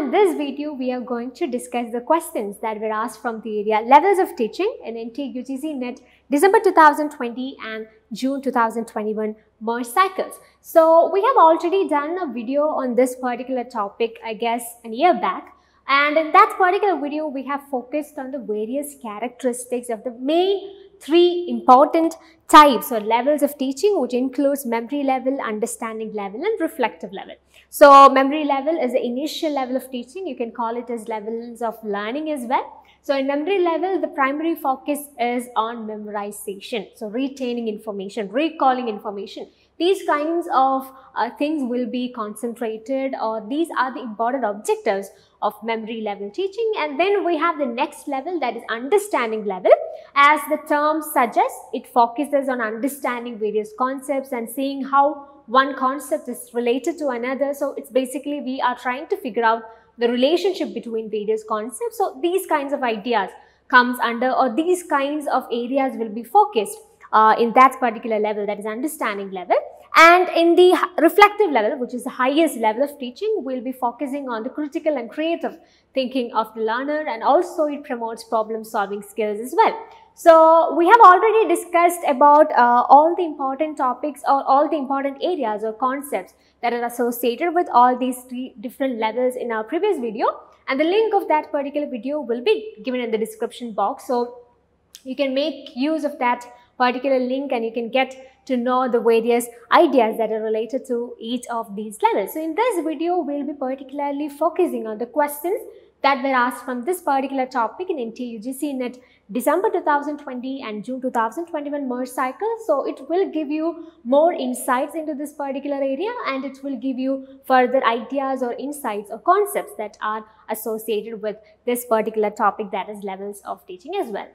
in this video, we are going to discuss the questions that were asked from the area Levels of Teaching in NTA UGC NET December 2020 and June 2021 merge cycles. So we have already done a video on this particular topic, I guess, a year back. And in that particular video, we have focused on the various characteristics of the main three important types or levels of teaching, which includes memory level, understanding level, and reflective level. So memory level is the initial level of teaching. You can call it as levels of learning as well. So in memory level, the primary focus is on memorization. So retaining information, recalling information. These kinds of things will be concentrated, or these are the important objectives of memory level teaching. And then we have the next level, that is understanding level. As the term suggests, it focuses on understanding various concepts and seeing how one concept is related to another. So it's basically we are trying to figure out the relationship between various concepts. So these kinds of ideas comes under, or these kinds of areas will be focused in that particular level, that is understanding level. And in the reflective level, which is the highest level of teaching, we'll be focusing on the critical and creative thinking of the learner, and also it promotes problem solving skills as well. So we have already discussed about all the important topics or all the important areas or concepts that are associated with all these three different levels in our previous video, and the link of that particular video will be given in the description box. So you can make use of that particular link and you can get to know the various ideas that are related to each of these levels. So in this video, we'll be particularly focusing on the questions that were asked from this particular topic in NTA UGC NET December 2020 and June 2021 merge cycle. So it will give you more insights into this particular area, and it will give you further ideas or insights or concepts that are associated with this particular topic, that is levels of teaching as well.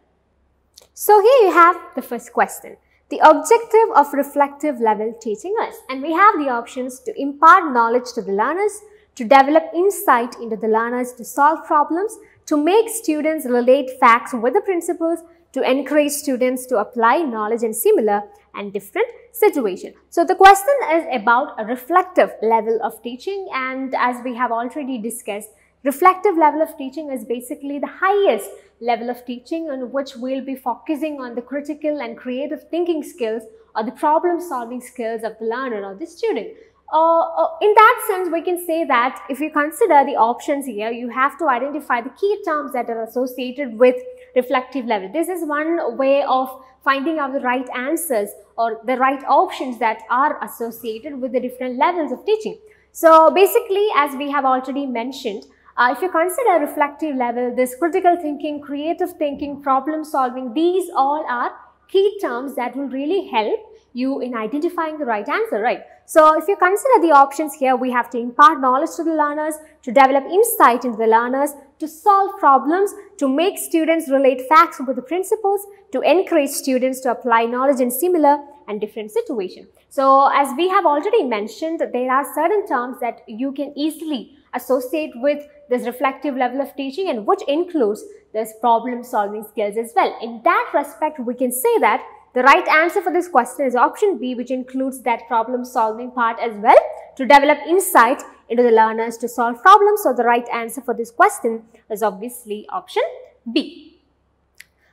So here you have the first question. The objective of reflective level teaching is, and we have the options to impart knowledge to the learners, to develop insight into the learners, to solve problems, to make students relate facts with the principles, to encourage students to apply knowledge in similar and different situations. So the question is about a reflective level of teaching, and as we have already discussed, reflective level of teaching is basically the highest level of teaching on which we'll be focusing on the critical and creative thinking skills or the problem solving skills of the learner or the student. In that sense, we can say that if you consider the options here, you have to identify the key terms that are associated with reflective level. This is one way of finding out the right answers or the right options that are associated with the different levels of teaching. So basically, as we have already mentioned, if you consider reflective level, this critical thinking, creative thinking, problem solving, these all are key terms that will really help you in identifying the right answer, right? So if you consider the options here, we have to impart knowledge to the learners, to develop insight into the learners, to solve problems, to make students relate facts with the principles, to encourage students to apply knowledge in similar and different situations. So as we have already mentioned, there are certain terms that you can easily associate with this reflective level of teaching, and which includes this problem solving skills as well. In that respect, we can say that the right answer for this question is option B, which includes that problem solving part as well, to develop insight into the learners to solve problems. So the right answer for this question is obviously option B.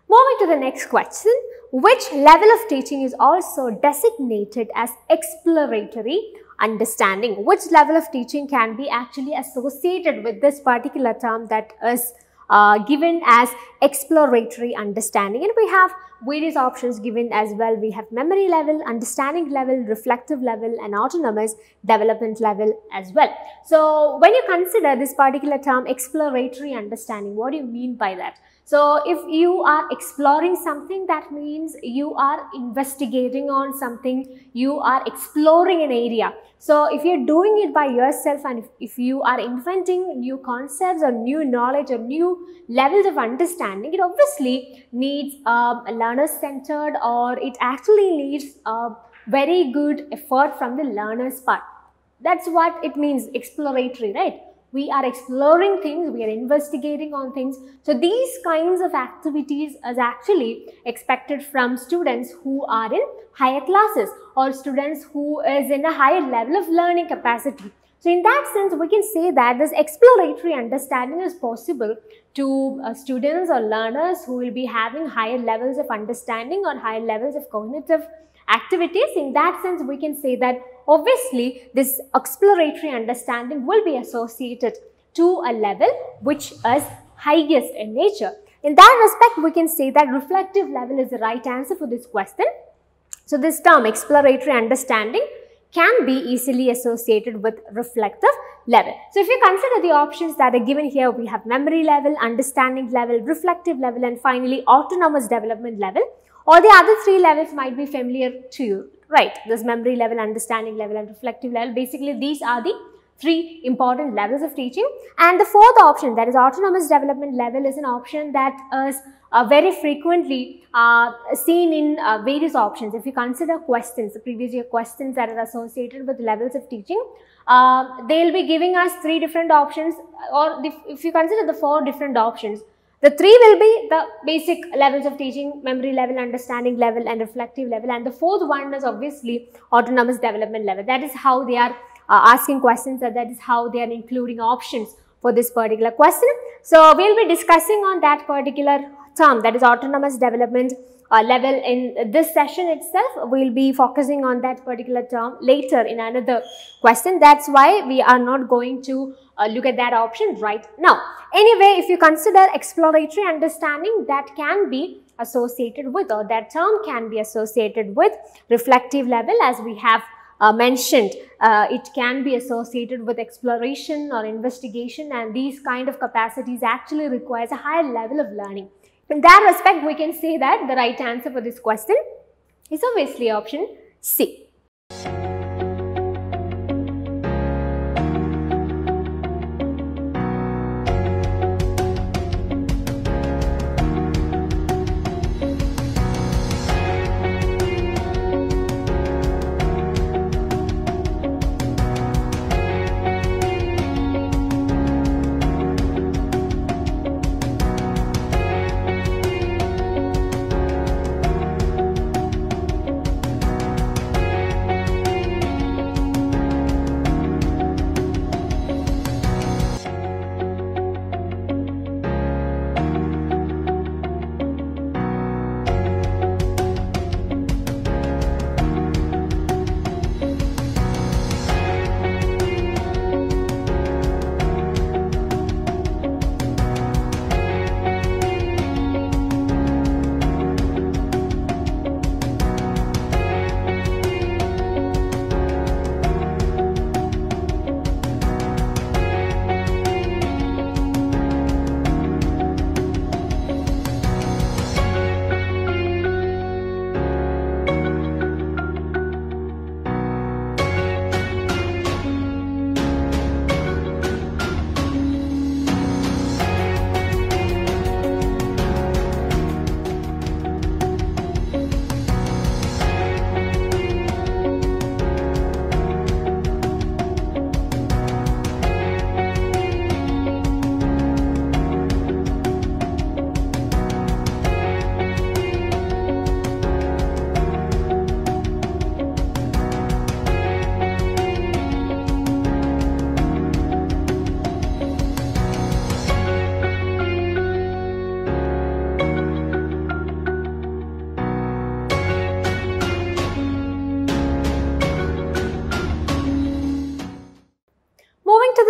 Moving to the next question, which level of teaching is also designated as exploratory understanding? Which level of teaching can be actually associated with this particular term that is given as exploratory understanding? And we have various options given as well. We have memory level, understanding level, reflective level, and autonomous development level as well. So when you consider this particular term exploratory understanding, what do you mean by that? So if you are exploring something, that means you are investigating on something, you are exploring an area. So if you're doing it by yourself, and if you are inventing new concepts or new knowledge or new levels of understanding, it obviously needs a learner-centered, or it actually needs a very good effort from the learner's part. That's what it means, exploratory, right? We are exploring things, we are investigating on things. So these kinds of activities is actually expected from students who are in higher classes or students who is in a higher level of learning capacity. So in that sense, we can say that this exploratory understanding is possible to students or learners who will be having higher levels of understanding or higher levels of cognitive activities. In that sense, we can say that obviously this exploratory understanding will be associated to a level which is highest in nature. In that respect, we can say that reflective level is the right answer for this question. So this term exploratory understanding can be easily associated with reflective level. So if you consider the options that are given here, we have memory level, understanding level, reflective level, and finally autonomous development level. All the other three levels might be familiar to you, right? This memory level, understanding level, and reflective level. Basically, these are the three important levels of teaching. And the fourth option, that is autonomous development level, is an option that is very frequently seen in various options. If you consider questions, the previous year questions that are associated with levels of teaching, they will be giving us three different options, or if you consider the four different options, the three will be the basic levels of teaching: memory level, understanding level, and reflective level. And the fourth one is obviously autonomous development level. That is how they are asking questions, and that is how they are including options for this particular question. So we will be discussing on that particular term, that is autonomous development level, in this session itself. We will be focusing on that particular term later in another question. That's why we are not going to look at that option right now. Anyway, if you consider exploratory understanding, that can be associated with, or that term can be associated with reflective level, as we have mentioned. It can be associated with exploration or investigation, and these kind of capacities actually requires a higher level of learning. In that respect, we can say that the right answer for this question is obviously option C.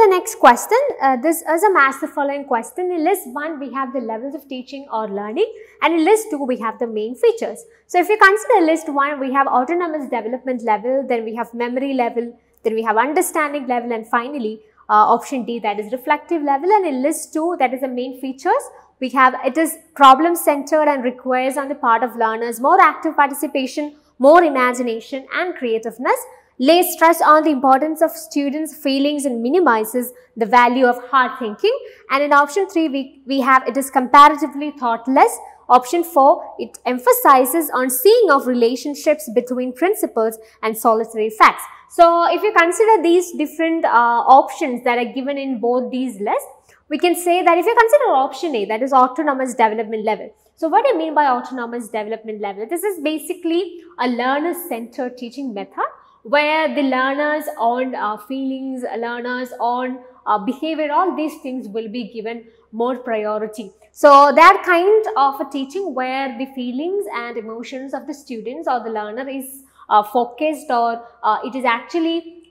Next question, this is a match the following question. In list 1, we have the levels of teaching or learning, and in list 2, we have the main features. So if you consider list 1, we have autonomous development level, then we have memory level, then we have understanding level, and finally option D, that is reflective level. And in list 2, that is the main features, we have it is problem centered and requires on the part of learners more active participation, more imagination and creativeness, lays stress on the importance of students' feelings and minimizes the value of hard thinking. And in option 3, we have it is comparatively thoughtless. Option 4, it emphasizes on seeing of relationships between principles and solitary facts. So if you consider these different options that are given in both these lists, we can say that if you consider option A, that is autonomous development level. So what do you mean by autonomous development level? This is basically a learner-centered teaching method, where the learners' own feelings, learners' own behavior, all these things will be given more priority. So that kind of a teaching where the feelings and emotions of the students or the learner is focused, or it is actually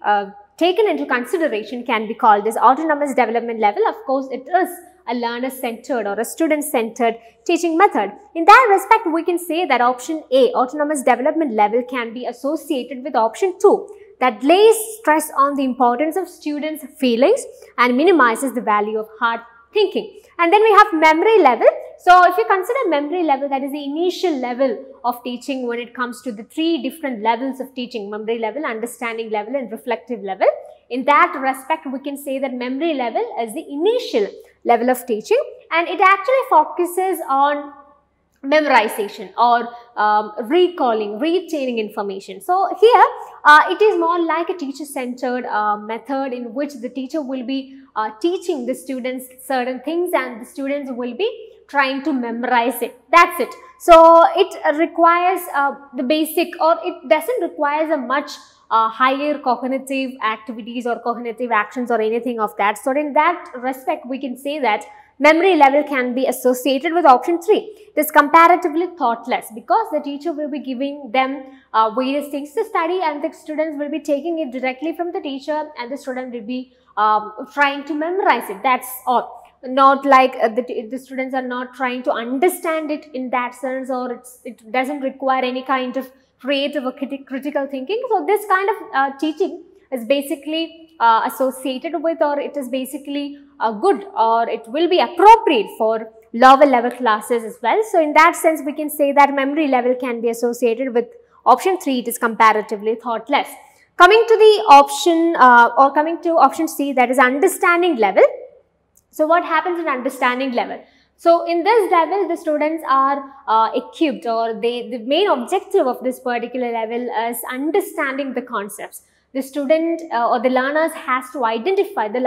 taken into consideration, can be called as autonomous development level. Of course, it is a learner-centered or a student-centered teaching method. In that respect, we can say that option A, autonomous development level, can be associated with option 2, that lays stress on the importance of students' feelings and minimizes the value of hard thinking. And then we have memory level. So if you consider memory level, that is the initial level of teaching when it comes to the 3 different levels of teaching: memory level, understanding level, and reflective level. In that respect, we can say that memory level is the initial level of teaching, and it actually focuses on memorization or recalling, retaining information. So here it is more like a teacher-centered method in which the teacher will be teaching the students certain things and the students will be trying to memorize it. That's it. So it requires the basic, or it doesn't require a much higher cognitive activities or cognitive actions or anything of that. So in that respect, we can say that memory level can be associated with option 3. It is comparatively thoughtless because the teacher will be giving them various things to study and the students will be taking it directly from the teacher and the student will be trying to memorize it. That's all. Not like the students are not trying to understand it in that sense, or it doesn't require any kind of creative or critical thinking. So this kind of teaching is basically associated with, or it is basically good, or it will be appropriate for lower level classes as well. So in that sense, we can say that memory level can be associated with option 3. It is comparatively thoughtless. Coming to the option coming to option C, that is understanding level. So what happens in understanding level? So in this level, the students are equipped, or the main objective of this particular level is understanding the concepts. The student or the learner has to identify the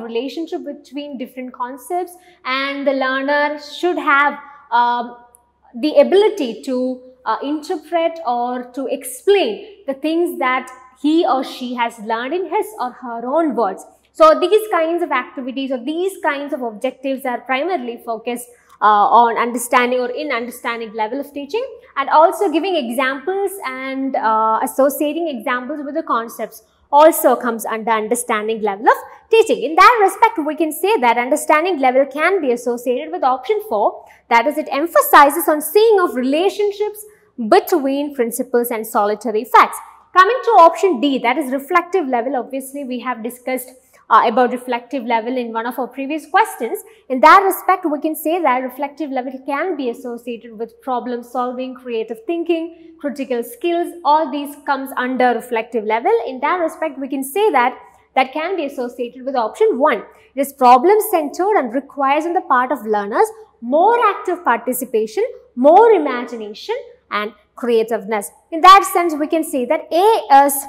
relationship between different concepts, and the learner should have the ability to interpret or to explain the things that he or she has learned in his or her own words. So these kinds of activities or these kinds of objectives are primarily focused on understanding or in understanding level of teaching, and also giving examples and associating examples with the concepts also comes under understanding level of teaching. In that respect, we can say that understanding level can be associated with option 4, that is, it emphasizes on seeing of relationships between principles and solitary facts. Coming to option D, that is reflective level. Obviously, we have discussed about reflective level in one of our previous questions. In that respect, we can say that reflective level can be associated with problem solving, creative thinking, critical skills. All these comes under reflective level. In that respect, we can say that that can be associated with option 1. It is problem centered and requires on the part of learners more active participation, more imagination and creativeness. In that sense, we can say that A is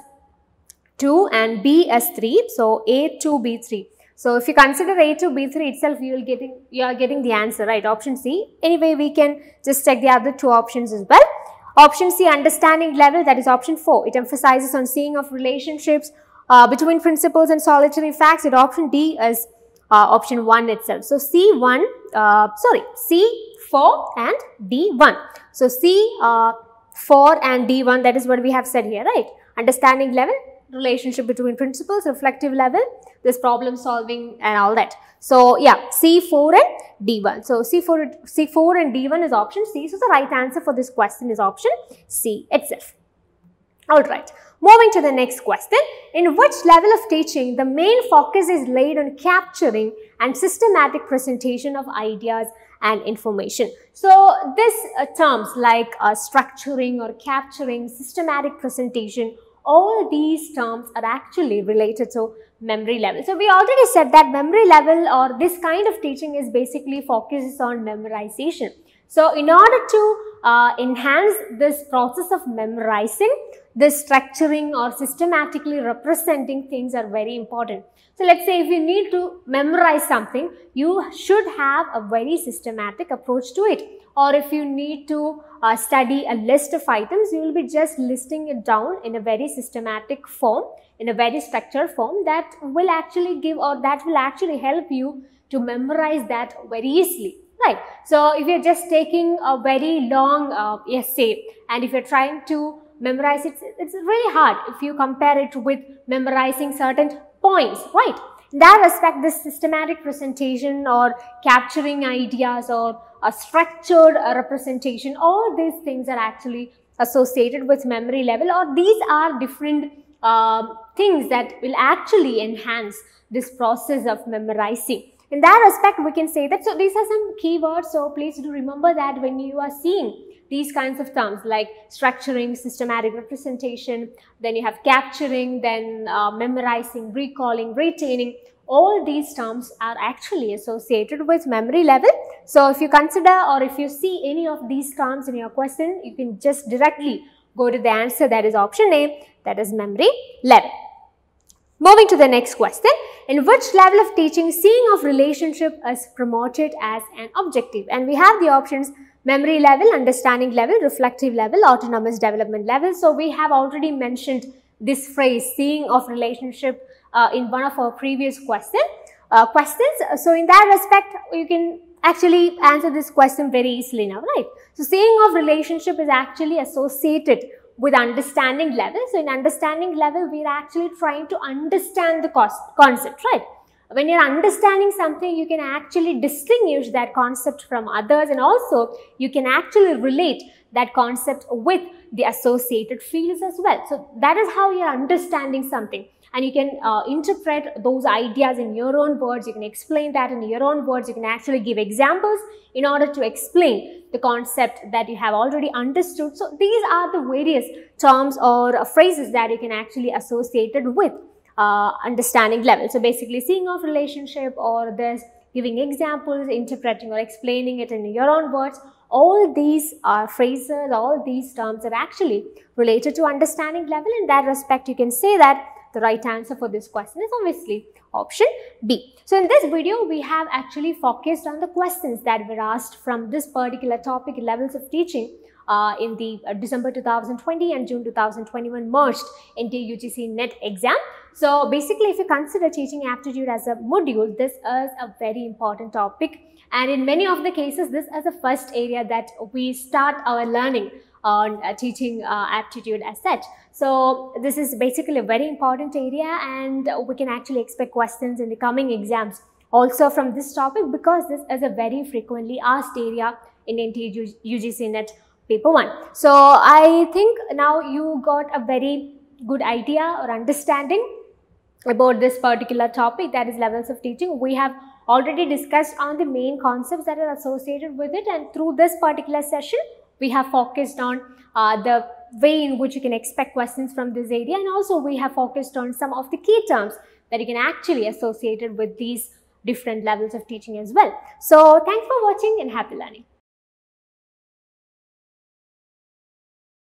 2 and B as 3. So A 2 B 3. So if you consider A 2 B 3 itself, you are getting the answer, right? Option C. Anyway, we can just check the other 2 options as well. Option C, understanding level, that is option 4. It emphasizes on seeing of relationships between principles and solitary facts. And option D is option 1 itself. So C4 and D1. So C4 and D1, that is what we have said here, right? Understanding level, relationship between principles, reflective level, this problem solving and all that. So yeah, C4 and D1. So C4 and D1 is option C. So the right answer for this question is option C itself. Alright, moving to the next question. In which level of teaching the main focus is laid on capturing and systematic presentation of ideas and information? So this terms like structuring or capturing, systematic presentation, all these terms are actually related to memory level. So we already said that memory level or this kind of teaching is basically focuses on memorization. So in order to enhance this process of memorizing, this structuring or systematically representing things are very important. So let's say if you need to memorize something, you should have a very systematic approach to it. or if you need to study a list of items, you will be just listing it down in a very systematic form, in a very structured form that will actually give, or that will actually help you to memorize that very easily, right? So if you're just taking a very long essay and if you're trying to memorize it, it's really hard if you compare it with memorizing certain points, right? In that respect, this systematic presentation or capturing ideas or a structured representation, all these things are actually associated with memory level, or these are different things that will actually enhance this process of memorizing. In that respect, we can say that, so these are some keywords, so please do remember that when you are seeing these kinds of terms like structuring, systematic representation, then you have capturing, then memorizing, recalling, retaining, all these terms are actually associated with memory level. So if you consider or if you see any of these terms in your question, you can just directly go to the answer, that is option A, that is memory level. Moving to the next question, in which level of teaching seeing of relationship is promoted as an objective? And we have the options memory level, understanding level, reflective level, autonomous development level. So we have already mentioned this phrase seeing of relationship in one of our previous questions. So in that respect, you can actually answer this question very easily now, right? So seeing of relationship is actually associated with understanding level. So in understanding level, we are actually trying to understand the concept, right? When you're understanding something, you can actually distinguish that concept from others, and also you can actually relate that concept with the associated fields as well. So that is how you're understanding something, and you can interpret those ideas in your own words. You can explain that in your own words. You can actually give examples in order to explain the concept that you have already understood. So these are the various terms or phrases that you can actually associate it with understanding level. So basically seeing of relationship, or this giving examples, interpreting or explaining it in your own words, all these phrases, all these terms are actually related to understanding level. In that respect, you can say that the right answer for this question is obviously option B. So in this video, we have actually focused on the questions that were asked from this particular topic, levels of teaching, in the December 2020 and June 2021 merged NTA UGC NET exam. So basically, if you consider teaching aptitude as a module, this is a very important topic, and in many of the cases, this is the first area that we start our learning on teaching aptitude as such. So this is basically a very important area, and we can actually expect questions in the coming exams also from this topic, because this is a very frequently asked area in NTA UGC NET Paper 1. So I think now you got a very good idea or understanding about this particular topic, that is levels of teaching. We have already discussed on the main concepts that are associated with it, and through this particular session, we have focused on the way in which you can expect questions from this area, and also we have focused on some of the key terms that you can actually associate it with these different levels of teaching as well. So thanks for watching and happy learning.